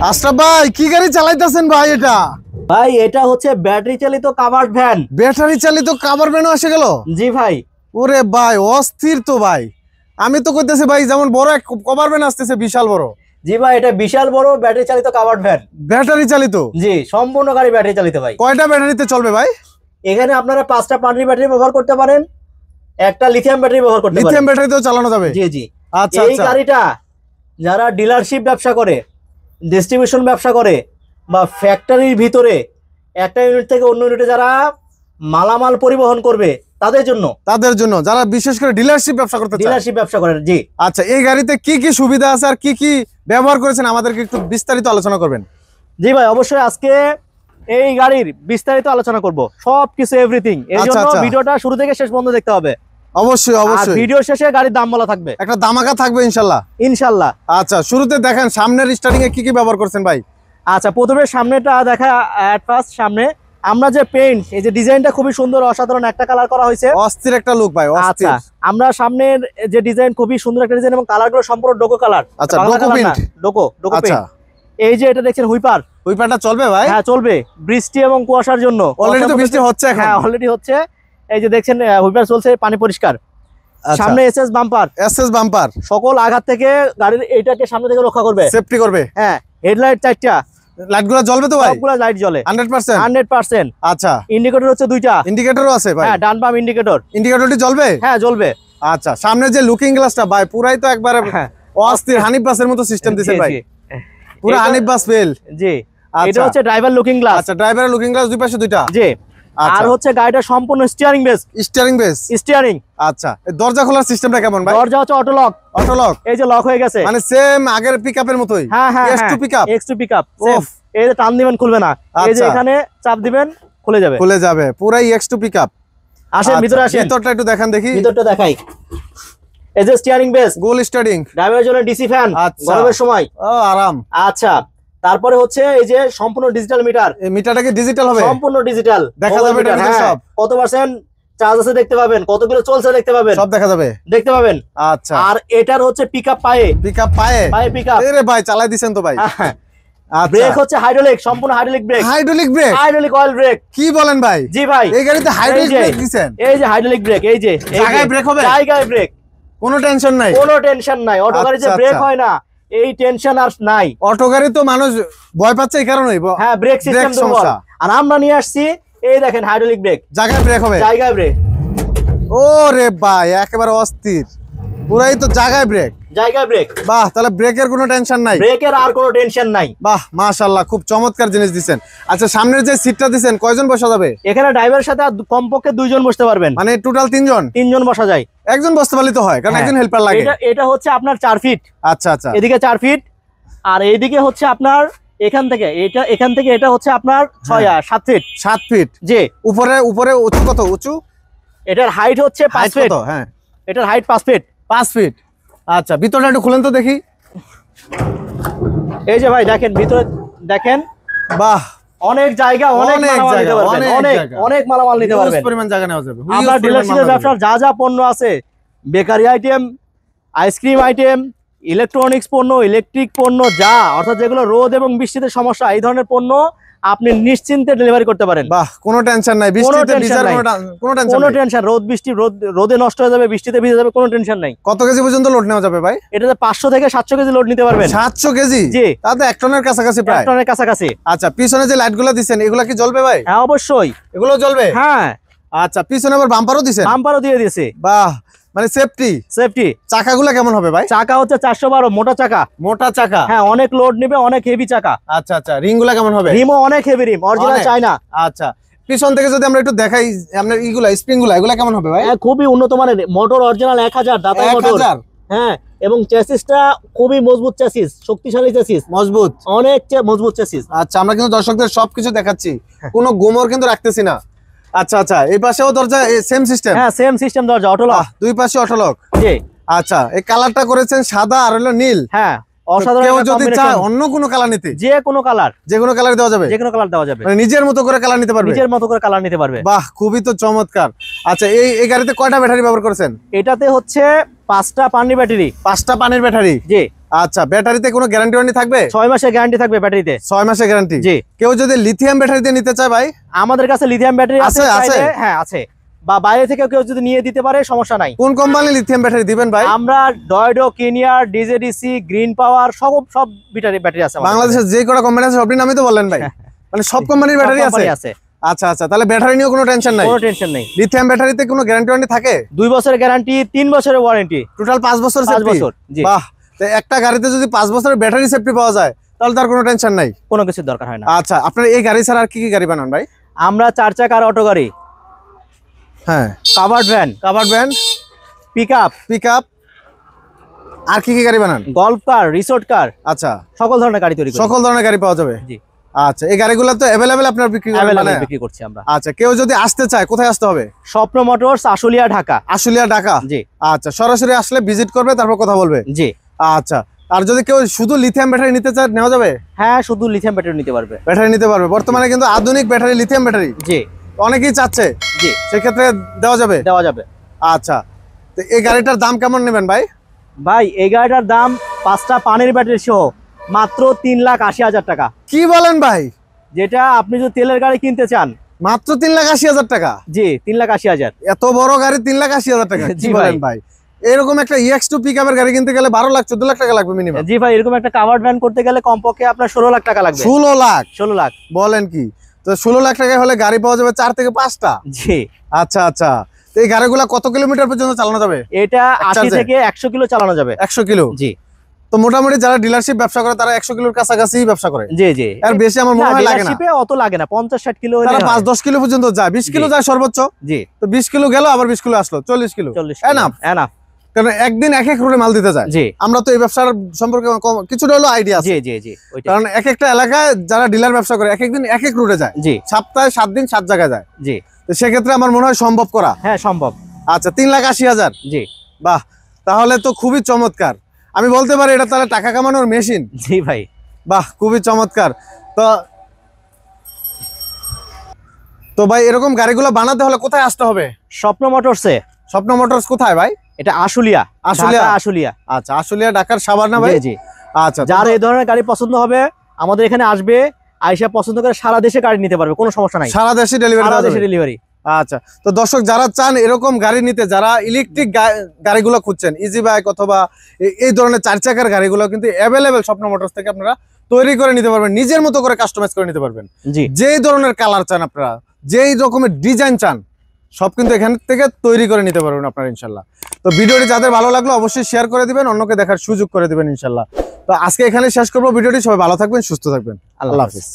আশরাফ ভাই কি গাড়ি চালাইতেছেন ভাই? ভাই এটা হচ্ছে ব্যাটারি চালিত কাভার্ড ভ্যান। ব্যাটারি চালিত কাভার ভ্যানও এসে গেল? জি ভাই। ওরে ভাই অস্থির তো ভাই, আমি তো কইতেছি ভাই যেমন বড় এক কভার ভ্যান আসতেছে বিশাল বড়। জি ভাই, এটা বিশাল বড় ব্যাটারি চালিত কাভার্ড ভ্যান। ব্যাটারি চালিত? জি, সম্পূর্ণ গাড়ি ব্যাটারি চালিত ভাই। কয়টা ব্যাটারিতে চলবে ভাই? এখানে আপনারা 5টা পানি ব্যাটারি ব্যবহার করতে পারেন, একটা লিথিয়াম ব্যাটারি ব্যবহার করতে পারেন। লিথিয়াম ব্যাটারিতেও চালানো যাবে? জি জি। আচ্ছা এই আচ্ছা। গাড়িটা যারা ডিলারশিপ ব্যবসা করে, ডিস্ট্রিবিউশন ব্যবসা করে, বা ফ্যাক্টরির ভিতরে একটা ইউনিট থেকে অন্য ইউনিটে যারা মালামাল পরিবহন করবে তাদের জন্য যারা বিশেষ করে ডিলারশিপ ব্যবসা করতে চায়। ডিলারশিপ ব্যবসা করেন। জি আচ্ছা, এই গাড়িতে কি কি সুবিধা আছে আর কি কি ব্যবহার করেছেন আমাদেরকে একটু বিস্তারিত আলোচনা করবেন। জি ভাই, অবশ্যই আজকে এই গাড়ির বিস্তারিত আলোচনা করব, সবকিছু এভরিথিং। এর জন্য ভিডিওটা শুরু থেকে শেষ পর্যন্ত দেখতে হবে। অবশ্যই অবশ্যই। ভিডিও শেষে গাড়ির দাম বলা থাকবে, একটা দামাকা থাকবে ইনশাআল্লাহ ইনশাআল্লাহ। আচ্ছা, শুরুতে দেখেন সামনের স্টার্টিং এ কি কি ব্যবহার করছেন ভাই? আচ্ছা, প্রথমে সামনেটা দেখা। এট ফার্স্ট সামনে আমরা যে পেইন্ট, এই যে ডিজাইনটা খুবই সুন্দর, অসাধারণ একটা কালার করা হয়েছে, অস্থির একটা লুক ভাই, অস্থির। আচ্ছা, আমরা সামনের যে ডিজাইন খুবই সুন্দর একটা ডিজাইন, এবং কালারগুলো সম্পূর্ণ ডোকো কালার। আচ্ছা, ডোকো পেইন্ট। ডোকো আচ্ছা, এই যে এটা দেখছেন হুইপারটা চলবে ভাই? হ্যাঁ চলবে, বৃষ্টি এবং কুয়াশার জন্য। অলরেডি তো বৃষ্টি হচ্ছে এখন। হ্যাঁ অলরেডি হচ্ছে। এই যে দেখছেন হুইপার চলছে, পানি পরিষ্কার। সামনে এসএস বাম্পার সকল আঘাত থেকে গাড়ির এটাকে সামনে থেকে রক্ষা করবে, সেফটি করবে। হ্যাঁ, হেডলাইট 4টা, লাইটগুলো জ্বলবে তো ভাই? সবগুলো লাইট জ্বলে 100%। আচ্ছা, ইন্ডিকেটর হচ্ছে 2টা। ইন্ডিকেটরও আছে ভাই? হ্যাঁ, ডান বাম ইন্ডিকেটরটি জ্বলবে? হ্যাঁ জ্বলবে। আচ্ছা, সামনে যে লুকিং গ্লাসটা ভাই পুরাই তো একবারে অস্থির, হানিফ বাসের মতো সিস্টেম দিয়েছে ভাই, পুরো হানিফ বাস ফেল। জি, এটা হচ্ছে ড্রাইভার লুকিং গ্লাস। আচ্ছা, ড্রাইভারের লুকিং গ্লাস দুই পাশে দুইটা। জি, আর হচ্ছে গাড়িটা সম্পূর্ণ স্টিয়ারিং স্টিয়ারিং। আচ্ছা, দরজা খোলার সিস্টেমটা কেমন ভাই? দরজা হচ্ছে অটো লক। এই যে লক হয়ে গেছে, মানে সেম আগের পিকআপের মতোই। হ্যাঁ হ্যাঁ, X2 পিকআপ। এই যে টান দিবেন খুলবে না, এই যে এখানে চাপ দিবেন খুলে যাবে পুরাই X2 পিকআপ। আসেন ভিতরে আসেন, ভিতরটা একটু দেখান দেখি। ভিতরটা দেখাই। এই যে স্টিয়ারিং বেস, গোল স্টার্টিং, ড্রাইভারের জন্য ডিসি ফ্যান গরমের সময় আরাম। আচ্ছা, তারপরে হচ্ছে এই যে সম্পূর্ণ ডিজিটাল মিটার। এই মিটারটা কি ডিজিটাল হবে? সম্পূর্ণ ডিজিটাল, দেখা যাবে এটা সব। কত পার্সেন্ট চার্জ আছে দেখতে পাবেন, কত কিলো চলছে দেখতে পাবেন, সব দেখা যাবে, দেখতে পাবেন। আচ্ছা, আর এটার হচ্ছে পিকআপ পায়ে পিকআপ। আরে ভাই চালাই দিবেন তো ভাই। আচ্ছা, ব্রেক হচ্ছে হাইড্রোলিক, সম্পূর্ণ hydraulic break. Hydraulic oil brake. কি বলেন ভাই? জি ভাই, এই গাড়িতে হাইড্রোলিক ব্রেক দিবেন? এই যে হাইড্রোলিক ব্রেক, এই যে জায়গায় ব্রেক হবে, জায়গায় ব্রেক, কোনো টেনশন নাই। অটো গাড়ি যে ব্রেক হয় না, এই টেনশন আর নাই। অটো গাড়ি তো মানুষ ভয় পাচ্ছে এই কারণেই। হ্যাঁ, ব্রেক সিস্টেম দুর্বল। আর আমরা নিয়ে আসছি এই দেখেন হাইড্রোলিক ব্রেক, জায়গায় ব্রেক হবে, জায়গায় ব্রেক। ওরে ভাই একেবারে অস্থির, পুরাই তো জায়গায় ব্রেক। বাহ, তাহলে ব্রেকের কোনো টেনশন নাই, ব্রেকের আর কোনো টেনশন নাই। বাহ মাশাআল্লাহ, খুব চমৎকার জিনিস দিবেন। আচ্ছা, সামনের যে সিটটা দিবেন কয়জন বসা যাবে? এখানে ড্রাইভারের সাথে কমপক্ষে 2 জন বসতে পারবেন, মানে টোটাল 3 জন বসা যায়। একজন বসতে পারলে তো হয়, কারণ একজন হেল্পার লাগে। এটা হচ্ছে আপনার 4 ফিট। আচ্ছা আচ্ছা, এদিকে 4 ফিট, আর এইদিকে হচ্ছে আপনার এখান থেকে এটা হচ্ছে আপনার 7 ফিট। জি, উপরে উঁচু কত? উঁচু এটার হাইট হচ্ছে 5 ফিট। হ্যাঁ, এটার হাইট 5 ফিট। আচ্ছা, ভিতরটা একটু খুলেন তো দেখি। এই যে ভাই দেখেন, ভিতরে দেখেন, বাহ অনেক জায়গা, অনেক মালামাল নিতে পারবেন। পরিমাণ জায়গা নেওয়া যাবে। আমরা ডিলারশিপের ব্যবসার যা পণ্য আছে, bakery item, ice cream item, electronics পণ্য, ইলেকট্রিক পণ্য, অর্থাৎ যেগুলো রোদ এবং বৃষ্টিতে সমস্যা, এই ধরনের পণ্য আপনি নিশ্চিন্তে ডেলিভারি করতে পারেন। বাহ, কোনো টেনশন নাই, বৃষ্টিতে ভিজার কোনো টেনশন, রোদে নষ্ট হয়ে যাবে, বৃষ্টিতে ভিজে যাবে, কোনো টেনশন নাই। কত কেজি পর্যন্ত লোড নেওয়া যাবে ভাই? এটাতে 500 থেকে 700 কেজি লোড নিতে পারবেন। 700 কেজি? জি, তাতে 1 টনের কাছাকাছি, প্রায় 1 টনের কাছাকাছি। আচ্ছা, পিছনে যে লাইটগুলো দিবেন এগুলা কি জ্বলবে ভাই? হ্যাঁ অবশ্যই, এগুলো জ্বলবে। হ্যাঁ। আচ্ছা, পিছনে আবার বাম্পারও দিয়ে দিয়েছে। বাহ, মানে সেফটি। চাকাগুলো কেমন হবে ভাই? চাকা হচ্ছে 412 মোটা চাকা। হ্যাঁ, অনেক লোড নেবে, অনেক হেভি চাকা। আচ্ছা আচ্ছা, রিংগুলো কেমন হবে? রিমও অনেক হেভি রিম, অরিজিনাল চায়না। আচ্ছা, পিছন থেকে যদি আমরা একটু দেখাই, আপনার স্প্রিংগুলো এগুলো কেমন হবে ভাই? খুবই উন্নত মানের মোটর, অরিজিনাল 1000 দাতাই মোটর। হ্যাঁ, এবং চ্যাসিসটা খুবই মজবুত চ্যাসিস, শক্তিশালী চ্যাসিস, অনেক মজবুত চ্যাসিস। আচ্ছা, আমরা কিন্তু দর্শকদের সবকিছু দেখাচ্ছি, কোনো গোমর কিন্তু রাখতেছি না। আচ্ছা আচ্ছা, এই পাশেও দরজা সেম সিস্টেম? হ্যাঁ, সেম সিস্টেম, দরজা অটো লক, দুই পাশে অটো লক। জি। আচ্ছা, এই কালারটা করেছেন সাদা আর হলো নীল। হ্যাঁ, অসাধারণ। কেউ যদি চায় অন্য কোনো কালার নিতে, যে কোনো কালার দেওয়া যাবে, মানে নিজের মতো করে কালার নিতে পারবে, বাহ খুবই তো চমৎকার। আচ্ছা, এই গাড়িতে কয়টা ব্যাটারি ব্যবহার করেছেন? এটাতে হচ্ছে 5টা পানির ব্যাটারি। 5টা পানির ব্যাটারি? জি। আচ্ছা, ব্যাটারিতে কোনো গ্যারান্টি ওয়ারেন্টি থাকবে? 6 মাসের গ্যারান্টি থাকবে ব্যাটারিতে। 6 মাসের গ্যারান্টি। জি। কেউ যদি লিথিয়াম ব্যাটারি দিয়ে নিতে চায় ভাই, আমাদের কাছে লিথিয়াম ব্যাটারি আছে। আছে? হ্যাঁ আছে, বা বাইরে থেকে কেউ যদি নিয়ে দিতে পারে সমস্যা নাই। কোন কোম্পানির লিথিয়াম ব্যাটারি দিবেন ভাই? আমরা ডয়ডো, কেনিয়ার, ডিজেডিসি, গ্রিন পাওয়ার সব ব্যাটারি আছে আমাদের। বাংলাদেশের যে কটা কোম্পানি আছে সবটির নামই তো বললেন ভাই, মানে সব কোম্পানির ব্যাটারি আছে? আচ্ছা আচ্ছা, তাহলে ব্যাটারি নিয়ে কোনো টেনশন নাই? কোনো টেনশন নেই। লিথিয়াম ব্যাটারিতে কোনো গ্যারান্টি ওয়ারেন্টি থাকে? 2 বছরের গ্যারান্টি, 3 বছরের ওয়ারেন্টি, টোটাল 5 বছর 5 বছর। জি। বাহ, তো একটা গাড়িতে যদি 5 বছরের ব্যাটারি সেফটি পাওয়া যায় তাহলে তার কোনো টেনশন নাই, কোনো কিছুর দরকার হয় না। আচ্ছা, আপনার এই গাড়ি ছাড়া আর কি কি গাড়ি বানান ভাই? আমরা 4 চাকার অটো গাড়ি, হ্যাঁ, কাভার্ড ভ্যান, পিকআপ, আর কি কি গাড়ি বানান? গল্ফ কার, রিসোর্ট কার, আচ্ছা, সকল ধরনের গাড়ি তৈরি করি। সকল ধরনের গাড়ি পাওয়া যাবে? জি। আচ্ছা, এই গাড়িগুলো তো अवेलेबल আপনার বিক্রি করেন? অ্যাভেলেবল বিক্রি করছি আমরা। আচ্ছা, কেউ যদি আসতে চায় কোথায় আসতে হবে? স্বপ্ন মোটরস, আশুলিয়া, ঢাকা। আশুলিয়া, ঢাকা। জি। আচ্ছা, সরাসরি আসলে ভিজিট করবে, তারপর কথা বলবে? জি। আচ্ছা, আর যদি কেউ শুধু লিথিয়াম ব্যাটারি নিতে চায় নেওয়া যাবে? হ্যাঁ, শুধু লিথিয়াম ব্যাটারি নিতে পারবে। ব্যাটারি নিতে পারবে, বর্তমানে কিন্তু আধুনিক ব্যাটারি লিথিয়াম ব্যাটারি জি। অনেকেই চাচ্ছে। জি। সেক্ষেত্রে দেওয়া যাবে? দেওয়া যাবে। আচ্ছা, তো এই গাড়িটার দাম কেমন নেবেন ভাই? ভাই, এই গাড়িটার দাম 5টা পানির ব্যাটারি সহ মাত্র 3,80,000 টাকা। কি বলেন ভাই? যেটা আপনি যদি তেলের গাড়ি কিনতে চান, মাত্র 3,80,000 টাকা? জি, 3,80,000। এত বড় গাড়ি 3,80,000 টাকা? জি কি বলেন ভাই? এরকম একটা EX2 পিকআপের গাড়ি কিনতে গেলে 12 লাখ 14 লাখ টাকা লাগবে মিনিমাম। জি ভাই, এরকম একটা কাভার্ড ভ্যান করতে গেলে কমপক্ষে আপনার 16 লাখ টাকা লাগবে। 16 লাখ? 16 লাখ। বলেন কি? তো 16 লাখ টাকা হলে গাড়ি পাওয়া যাবে 4 থেকে 5টা? জি। আচ্ছা আচ্ছা, তো এই গাড়িগুলো কত কিলোমিটার পর্যন্ত চালানো যাবে? এটা 80 থেকে 100 কিলো চালানো যাবে। 100 কিলো? জি। তো মোটামুটি যারা ডিলারশিপ ব্যবসা করে তারা 100 কিলোর কাছাকাছি ব্যবসা করে? জি জি। আর বেশি আমার মনে হয় লাগে না। ডিলারশিপে অত লাগে না, 50-60 কিলো হলে তারা 5-10 কিলো পর্যন্ত যায়, 20 কিলো যায় সর্বোচ্চ। জি। তো 20 কিলো গেল, আবার 20 কিলো আসলো, 40 কিলো। এনাফ। কারণ একদিন এক এক রুটে মাল দিতে যায়। জি। আমরা তো এই ব্যবসার সম্পর্কে কিছুটা হলো আইডিয়া আছে। জি জি জি। কারণ এক একটা এলাকায় যারা ডিলার ব্যবসা করে এক একদিন এক এক রুটে যায়। জি। সপ্তাহে 7 দিন 7 জায়গায় যায়। জি। তো সেক্ষেত্রে আমার মনে হয় সম্ভব করা। হ্যাঁ, সম্ভব। আচ্ছা, 3,80,000? জি। বাহ, তাহলে তো খুবই চমৎকার। আমি বলতে পারি এটা তাহলে টাকা কামানোর মেশিন। জি ভাই। বাহ, খুবই চমৎকার। তো ভাই, এরকম গাড়িগুলো বানাতে হলে কোথায় আসতে হবে? স্বপ্ন মোটরসে। স্বপ্ন মোটরস কোথায় ভাই? এটা আশুলিয়া। আশুলিয়া। আচ্ছা, আশুলিয়া ঢাকার সাভার না ভাই? জি জি। আচ্ছা, যার এই ধরনের গাড়ি পছন্দ হবে আমাদের এখানে আসবে, আইসা পছন্দ করে সারা দেশে গাড়ি নিতে পারবে, কোনো সমস্যা নাই। সারা দেশে ডেলিভারি। আচ্ছা, তো দর্শক যারা চান এরকম গাড়ি নিতে, যারা ইলেকট্রিক গাড়িগুলো খুঁজছেন, ইজি বাইক অথবা এই ধরনের 4 চাকার গাড়িগুলো কিন্তু অ্যাভেলেবেল স্বপ্ন মোটরস থেকে আপনারা তৈরি করে নিতে পারবেন, নিজের মতো করে কাস্টমাইজ করে নিতে পারবেন। জি। যেই ধরনের কালার চান আপনারা, যেই রকমের ডিজাইন চান, সব কিন্তু এখান থেকে তৈরি করে নিতে পারবেন আপনারা ইনশাল্লাহ। তো ভিডিওটি যাদের ভালো লাগলো অবশ্যই শেয়ার করে দিবেন, অন্যকে দেখার সুযোগ করে দিবেন ইনশাল্লাহ। তো আজকে এখানে শেষ করবো ভিডিওটি। সবাই ভালো থাকবেন, সুস্থ থাকবেন। আল্লাহ হাফেজ।